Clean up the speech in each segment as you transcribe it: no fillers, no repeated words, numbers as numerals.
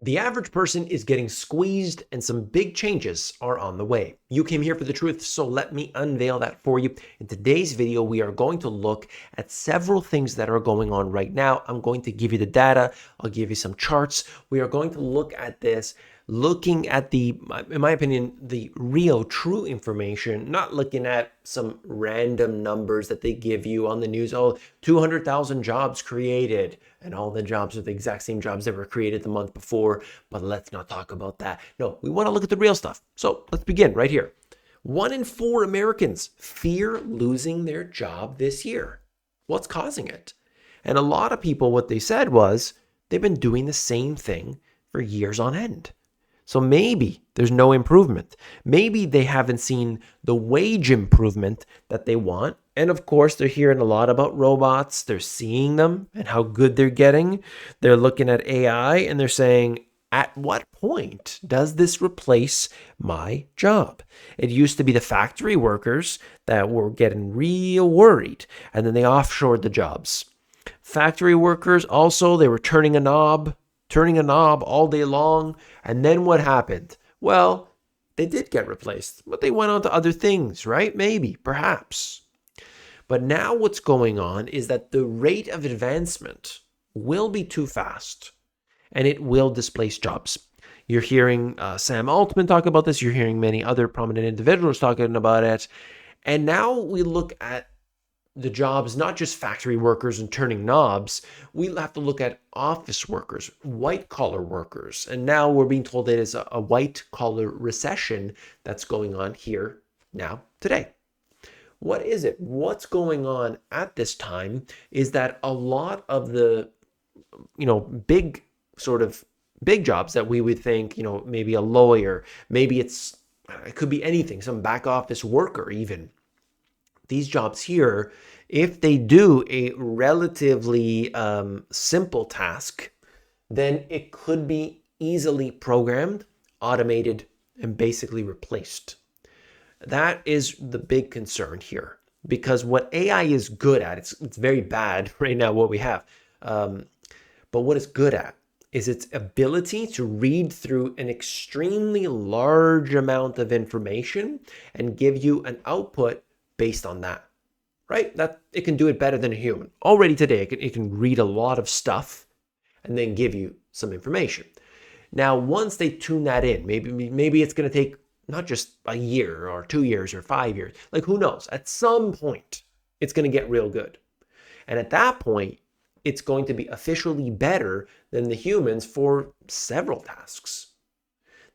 The average person is getting squeezed and some big changes are on the way. You came here for the truth, so let me unveil that for you. In today's video, we are going to look at several things that are going on right now. I'm going to give you the data. I'll give you some charts. We are going to look at this, looking at the, in my opinion, the real, true information, not looking at some random numbers that they give you on the news. Oh, 200,000 jobs created, and all the jobs are the exact same jobs that were created the month before. But let's not talk about that. No, we want to look at the real stuff. So let's begin right here. 1 in 4 Americans fear losing their job this year. What's causing it? And a lot of people, what they said was they've been doing the same thing for years on end. So maybe there's no improvement. Maybe they haven't seen the wage improvement that they want. And of course, they're hearing a lot about robots. They're seeing them and how good they're getting. They're looking at AI and they're saying, at what point does this replace my job? It used to be the factory workers that were getting real worried, and then they offshored the jobs. Factory workers also, they were turning a knob all day long. And then what happened? Well, they did get replaced, but they went on to other things, right? Maybe, perhaps. But now what's going on is that the rate of advancement will be too fast and it will displace jobs. You're hearing Sam Altman talk about this. You're hearing many other prominent individuals talking about it. And now we look at the jobs, not just factory workers and turning knobs. We'll have to look at office workers, white collar workers. And now we're being told that it's a white collar recession that's going on here now today. What is it? What's going on at this time is that a lot of the, big jobs that we would think, maybe a lawyer, maybe it could be anything, some back office worker even. These jobs here, if they do a relatively simple task, then it could be easily programmed, automated, and basically replaced. That is the big concern here, because what AI is good at, it's very bad right now what we have, but what it's good at is its ability to read through an extremely large amount of information and give you an output based on that, right? That it can do it better than a human. Already today, it can read a lot of stuff and then give you some information. Now, once they tune that in, maybe it's going to take not just a year or 2 years or 5 years. Like, who knows? At some point, it's going to get real good. And at that point, it's going to be officially better than the humans for several tasks.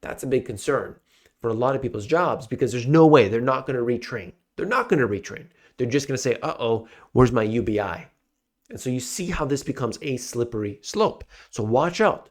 That's a big concern for a lot of people's jobs, because there's no way they're not going to retrain. They're not going to retrain. They're just going to say, uh-oh, where's my UBI? And so you see how this becomes a slippery slope. So watch out.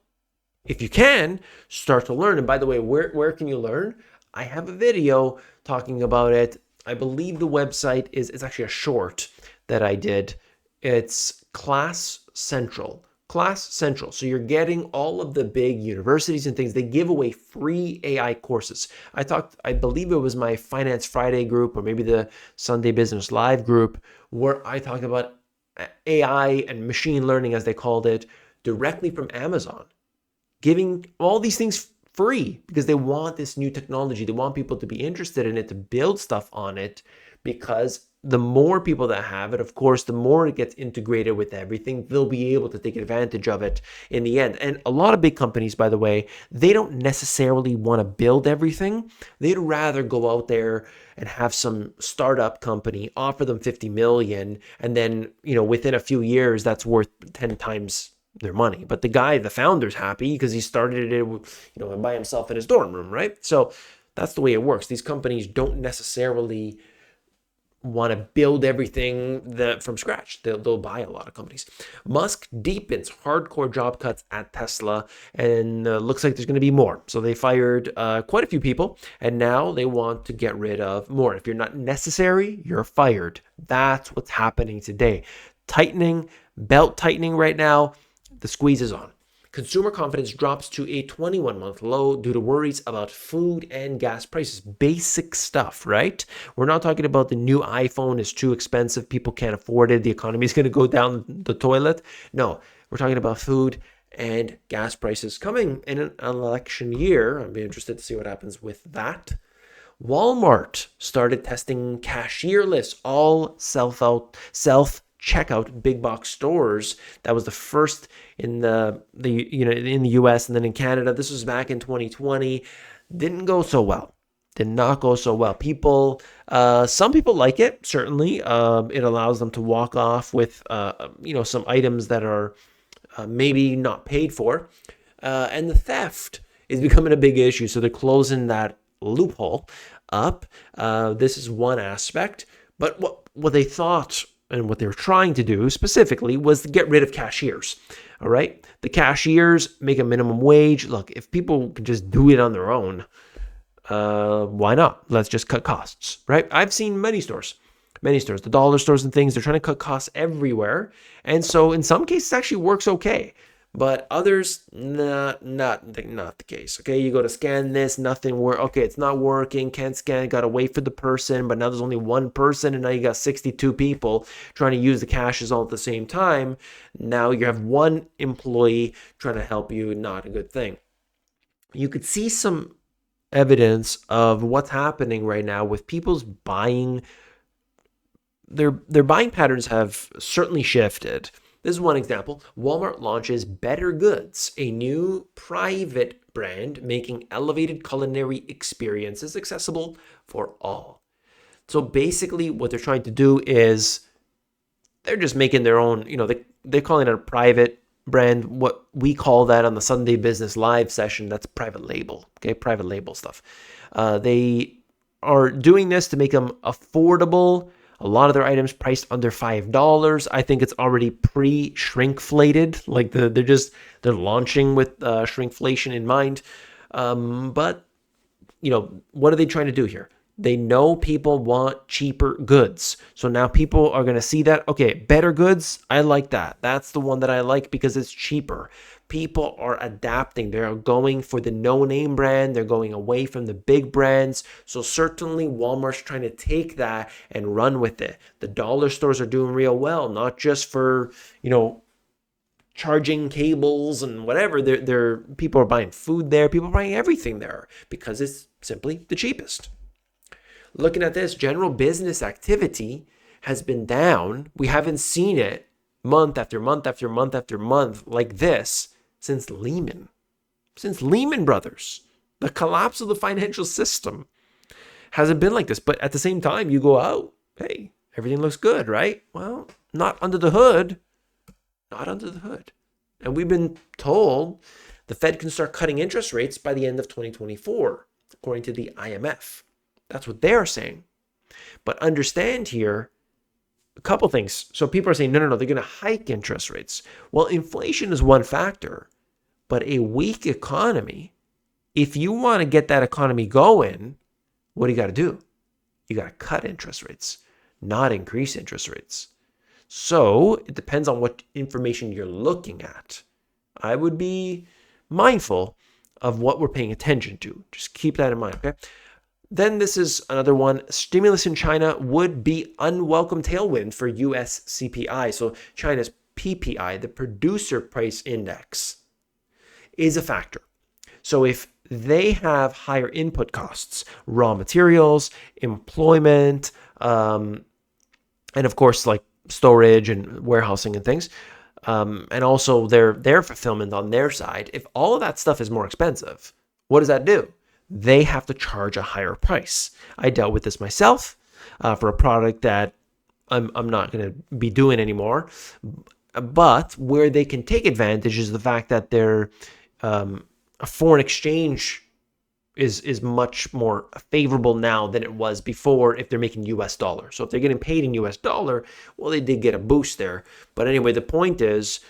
If you can, start to learn. And by the way, where can you learn? I have a video talking about it. I believe the website it's actually a short that I did. It's Class Central. Class Central. So you're getting all of the big universities and things. They give away free AI courses. I believe it was my Finance Friday group, or maybe the Sunday Business Live group, where I talked about AI and machine learning, as they called it, directly from Amazon, giving all these things free because they want this new technology. They want people to be interested in it, to build stuff on it, because the more people that have it, of course, the more it gets integrated with everything, they'll be able to take advantage of it in the end. And a lot of big companies, by the way, they don't necessarily want to build everything. They'd rather go out there and have some startup company offer them 50 million. And then, within a few years, that's worth 10 times their money. But the founder's happy because he started it, by himself in his dorm room, right? So that's the way it works. These companies don't necessarily want to build everything from scratch. They'll buy a lot of companies. Musk deepens hardcore job cuts at Tesla, and looks like there's going to be more. So they fired quite a few people, and now they want to get rid of more. If you're not necessary, you're fired. That's what's happening today. Belt tightening right now. The squeeze is on. Consumer confidence drops to a 21-month low due to worries about food and gas prices. Basic stuff, right? We're not talking about the new iPhone is too expensive, people can't afford it, the economy is going to go down the toilet. No, we're talking about food and gas prices coming in an election year. I'd be interested to see what happens with that. Walmart started testing cashierless, all self checkout big box stores. That was the first in in the US and then in Canada. This was back in 2020. Didn't go so well. Did not go so well. Some people like it. Certainly, it allows them to walk off with some items that are maybe not paid for, and the theft is becoming a big issue. So they're closing that loophole up. This is one aspect, but what they thought and what they were trying to do specifically was to get rid of cashiers. All right, the cashiers make a minimum wage. Look, if people can just do it on their own, why not? Let's just cut costs, right? I've seen many stores, the dollar stores and things. They're trying to cut costs everywhere, and so in some cases, it actually works okay. But others, not the case. Okay, you go to scan this, nothing work. Okay, it's not working. Can't scan. Got to wait for the person. But now there's only one person, and now you got 62 people trying to use the cashes all at the same time. Now you have one employee trying to help you. Not a good thing. You could see some evidence of what's happening right now with people's buying. Their buying patterns have certainly shifted. This is one example. Walmart launches Better Goods, a new private brand making elevated culinary experiences accessible for all. So basically what they're trying to do is they're just making their own, they're calling it a private brand. What we call that on the Sunday Business Live session, that's private label, okay? Private label stuff. They are doing this to make them affordable. A lot of their items priced under $5. I think it's already pre-shrinkflated. Like they're launching with shrinkflation in mind. But what are they trying to do here? They know people want cheaper goods. So now people are going to see that. Okay, Better Goods, I like that. That's the one that I like because it's cheaper. People are adapting. They're going for the no-name brand. They're going away from the big brands. So certainly Walmart's trying to take that and run with it. The dollar stores are doing real well, not just for, charging cables and whatever. They're people are buying food there. People are buying everything there because it's simply the cheapest. Looking at this, general business activity has been down. We haven't seen it month after month after month after month like this since Lehman Brothers. The collapse of the financial system hasn't been like this. But at the same time, you go out, hey, everything looks good, right? Well, not under the hood. Not under the hood. And we've been told the Fed can start cutting interest rates by the end of 2024, according to the IMF. That's what they're saying. But understand here a couple things. So people are saying, no, they're going to hike interest rates. Well, inflation is one factor, but a weak economy, if you want to get that economy going, what do you got to do? You got to cut interest rates, not increase interest rates. So it depends on what information you're looking at. I would be mindful of what we're paying attention to. Just keep that in mind, okay? Then this is another one. Stimulus in China would be unwelcome tailwind for US CPI. So China's PPI, the producer price index, is a factor. So if they have higher input costs, raw materials, employment, and of course like storage and warehousing and things, and also their fulfillment on their side, if all of that stuff is more expensive, what does that do? They have to charge a higher price. I dealt with this myself for a product that I'm not going to be doing anymore. But where they can take advantage is the fact that their a foreign exchange is much more favorable now than it was before if they're making US dollar. So if they're getting paid in US dollar, well, they did get a boost there. But anyway, the point is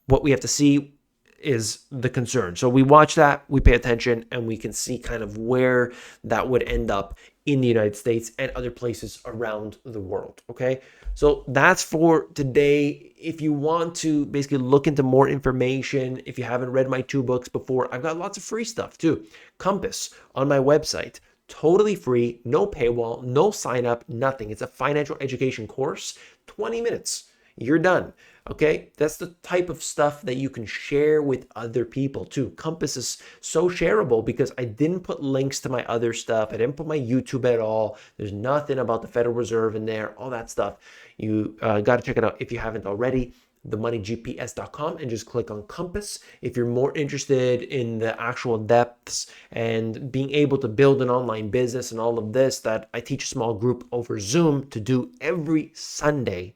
what we have to see is the concern. So we watch that, we pay attention, and we can see kind of where that would end up in the United States and other places around the world, okay? So that's for today. If you want to basically look into more information, if you haven't read my 2 books before, I've got lots of free stuff too. Compass on my website, totally free, no paywall, no sign up, nothing. It's a financial education course, 20 minutes, you're done. Okay, that's the type of stuff that you can share with other people too. Compass is so shareable because I didn't put links to my other stuff. I didn't put my YouTube at all. There's nothing about the Federal Reserve in there, all that stuff. You got to check it out if you haven't already. themoneygps.com, and just click on Compass if you're more interested in the actual depths and being able to build an online business and all of this that I teach a small group over Zoom to do every Sunday.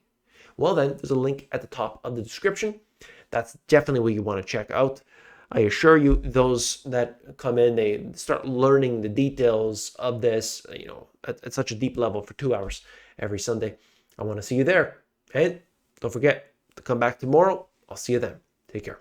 Well, then there's a link at the top of the description. That's definitely what you want to check out. I assure you, those that come in, they start learning the details of this, at such a deep level for 2 hours every Sunday. I want to see you there. And don't forget to come back tomorrow. I'll see you then. Take care.